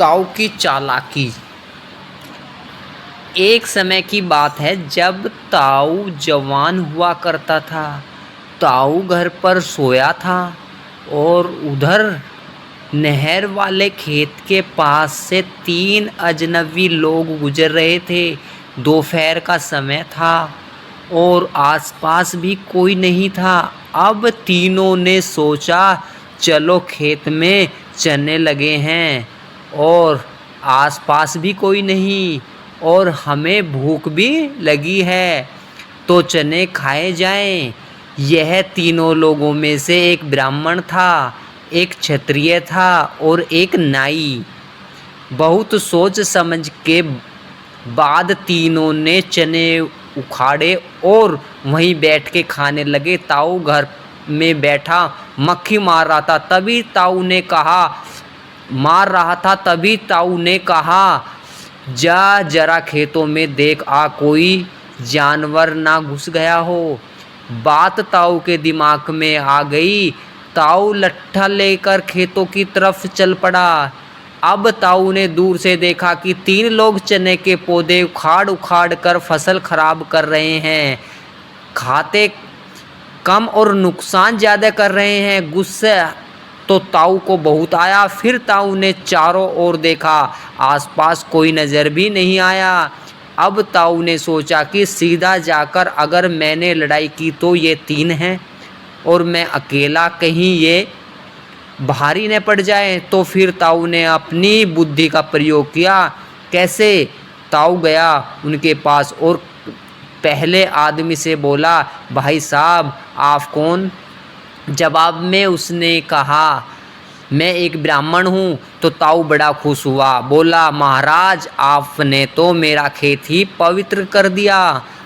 ताऊ की चालाकी। एक समय की बात है जब ताऊ जवान हुआ करता था। ताऊ घर पर सोया था और उधर नहर वाले खेत के पास से 3 अजनबी लोग गुजर रहे थे। दोपहर का समय था और आसपास भी कोई नहीं था। अब तीनों ने सोचा चलो खेत में चने लगे हैं और आसपास भी कोई नहीं और हमें भूख भी लगी है तो चने खाए जाएं। यह तीनों लोगों में से एक ब्राह्मण था, एक क्षत्रिय था और एक नाई। बहुत सोच समझ के बाद तीनों ने चने उखाड़े और वहीं बैठ के खाने लगे। ताऊ घर में बैठा मक्खी मार रहा था तभी ताऊ ने कहा जा जरा खेतों में देख आ कोई जानवर ना घुस गया हो। बात ताऊ के दिमाग में आ गई। ताऊ लट्ठा लेकर खेतों की तरफ चल पड़ा। अब ताऊ ने दूर से देखा कि 3 लोग चने के पौधे उखाड़ उखाड़ कर फसल खराब कर रहे हैं। खाते कम और नुकसान ज़्यादा कर रहे हैं। गुस्सा तो ताऊ को बहुत आया। फिर ताऊ ने चारों ओर देखा, आसपास कोई नज़र भी नहीं आया। अब ताऊ ने सोचा कि सीधा जाकर अगर मैंने लड़ाई की तो ये 3 हैं और मैं अकेला, कहीं ये भारी न पड़ जाए। तो फिर ताऊ ने अपनी बुद्धि का प्रयोग किया। कैसे? ताऊ गया उनके पास और पहले आदमी से बोला, भाई साहब आप कौन? जवाब में उसने कहा, मैं एक ब्राह्मण हूँ। तो ताऊ बड़ा खुश हुआ, बोला, महाराज आपने तो मेरा खेत ही पवित्र कर दिया।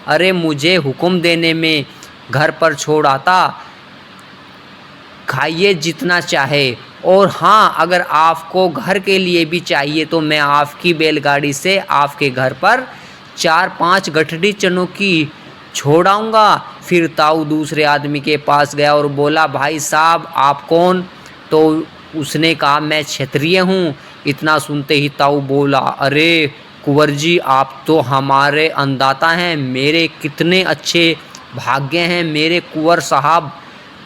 अरे मुझे हुक्म देने में घर पर छोड़ आता, खाइए जितना चाहे। और हाँ, अगर आपको घर के लिए भी चाहिए तो मैं आपकी बैलगाड़ी से आपके घर पर 4-5 गठरी चनों की छोड़ाऊँगा। फिर ताऊ दूसरे आदमी के पास गया और बोला, भाई साहब आप कौन? तो उसने कहा, मैं क्षत्रिय हूँ। इतना सुनते ही ताऊ बोला, अरे कुंवर जी आप तो हमारे अन्नदाता हैं। मेरे कितने अच्छे भाग्य हैं, मेरे कुंवर साहब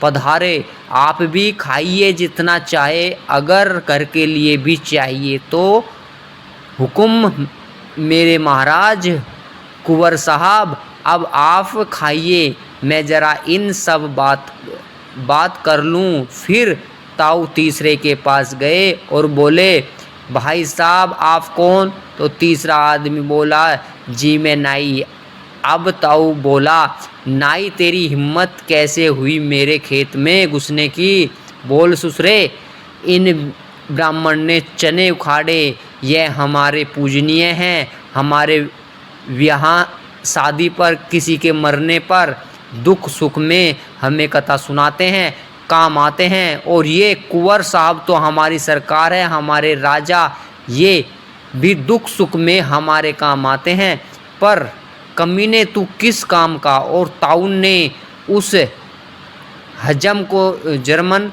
पधारे। आप भी खाइए जितना चाहे, अगर घर के लिए भी चाहिए तो हुक्म मेरे महाराज कुंवर साहब। अब आप खाइए, मैं ज़रा इन सब बात कर लूँ। फिर ताऊ तीसरे के पास गए और बोले, भाई साहब आप कौन? तो तीसरा आदमी बोला, जी मैं नाई। अब ताऊ बोला, नाई तेरी हिम्मत कैसे हुई मेरे खेत में घुसने की? बोल ससुरे। इन ब्राह्मण ने चने उखाड़े, यह हमारे पूजनीय हैं। हमारे यहाँ शादी पर, किसी के मरने पर, दुख सुख में हमें कथा सुनाते हैं, काम आते हैं। और ये कुंवर साहब तो हमारी सरकार है, हमारे राजा, ये भी दुख सुख में हमारे काम आते हैं। पर कमीने तू किस काम का? और ताऊ ने उस हजम को जर्मन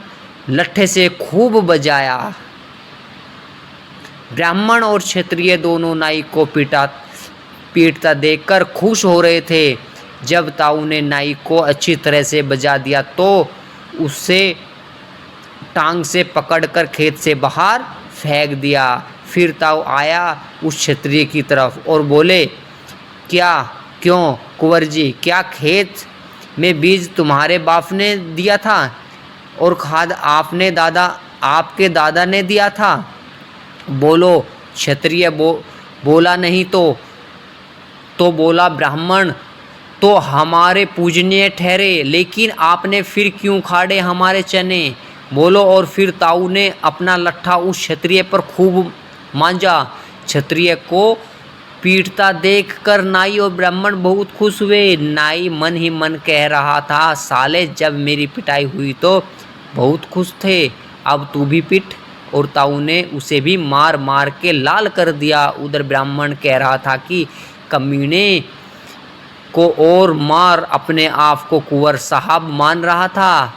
लट्ठे से खूब बजाया। ब्राह्मण और क्षत्रिय दोनों नाई को पीटता देखकर खुश हो रहे थे। जब ताऊ ने नाई को अच्छी तरह से बजा दिया तो उसे टांग से पकड़कर खेत से बाहर फेंक दिया। फिर ताऊ आया उस क्षत्रिय की तरफ और बोले, क्यों कुंवर जी, क्या खेत में बीज तुम्हारे बाप ने दिया था और खाद आपके दादा ने दिया था? बोलो। क्षत्रिय बोला, नहीं तो बोला, ब्राह्मण तो हमारे पूजनीय ठहरे, लेकिन आपने फिर क्यों खाड़े हमारे चने? बोलो। और फिर ताऊ ने अपना लट्ठा उस क्षत्रिय पर खूब मांजा। क्षत्रिय को पीटता देखकर नाई और ब्राह्मण बहुत खुश हुए। नाई मन ही मन कह रहा था, साले जब मेरी पिटाई हुई तो बहुत खुश थे, अब तू भी पिट। और ताऊ ने उसे भी मार मार के लाल कर दिया। उधर ब्राह्मण कह रहा था कि कमीने को और मार, अपने आप को कुंवर साहब मान रहा था।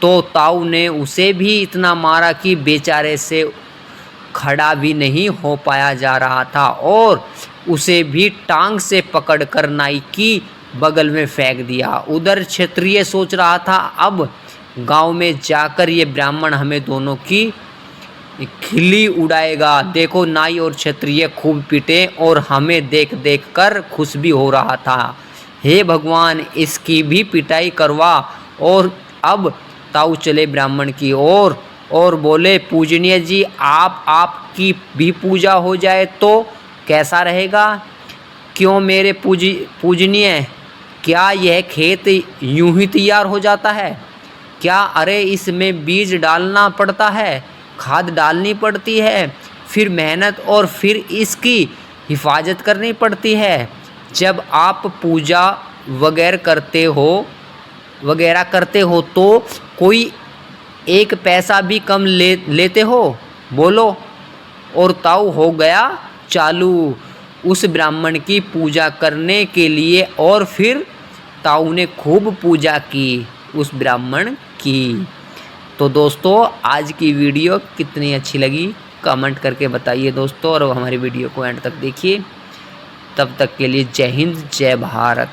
तो ताऊ ने उसे भी इतना मारा कि बेचारे से खड़ा भी नहीं हो पाया जा रहा था और उसे भी टांग से पकड़कर नाई की बगल में फेंक दिया। उधर क्षत्रिय सोच रहा था अब गांव में जाकर ये ब्राह्मण हमें दोनों की खिल्ली उड़ाएगा। देखो नाई और क्षत्रिय खूब पिटे और हमें देख देख कर खुश भी हो रहा था। हे भगवान, इसकी भी पिटाई करवा। और अब ताऊ चले ब्राह्मण की ओर और बोले, पूजनीय जी, आपकी भी पूजा हो जाए तो कैसा रहेगा? क्यों मेरे पूजनीय, क्या यह खेत यूं ही तैयार हो जाता है क्या? अरे इसमें बीज डालना पड़ता है, खाद डालनी पड़ती है, फिर मेहनत और फिर इसकी हिफाजत करनी पड़ती है। जब आप पूजा वगैरह करते हो तो कोई एक पैसा भी कम लेते हो? बोलो। और ताऊ हो गया चालू उस ब्राह्मण की पूजा करने के लिए और फिर ताऊ ने खूब पूजा की उस ब्राह्मण की। तो दोस्तों, आज की वीडियो कितनी अच्छी लगी कमेंट करके बताइए दोस्तों, और हमारी वीडियो को एंड तक देखिए। तब तक के लिए जय हिंद, जय भारत।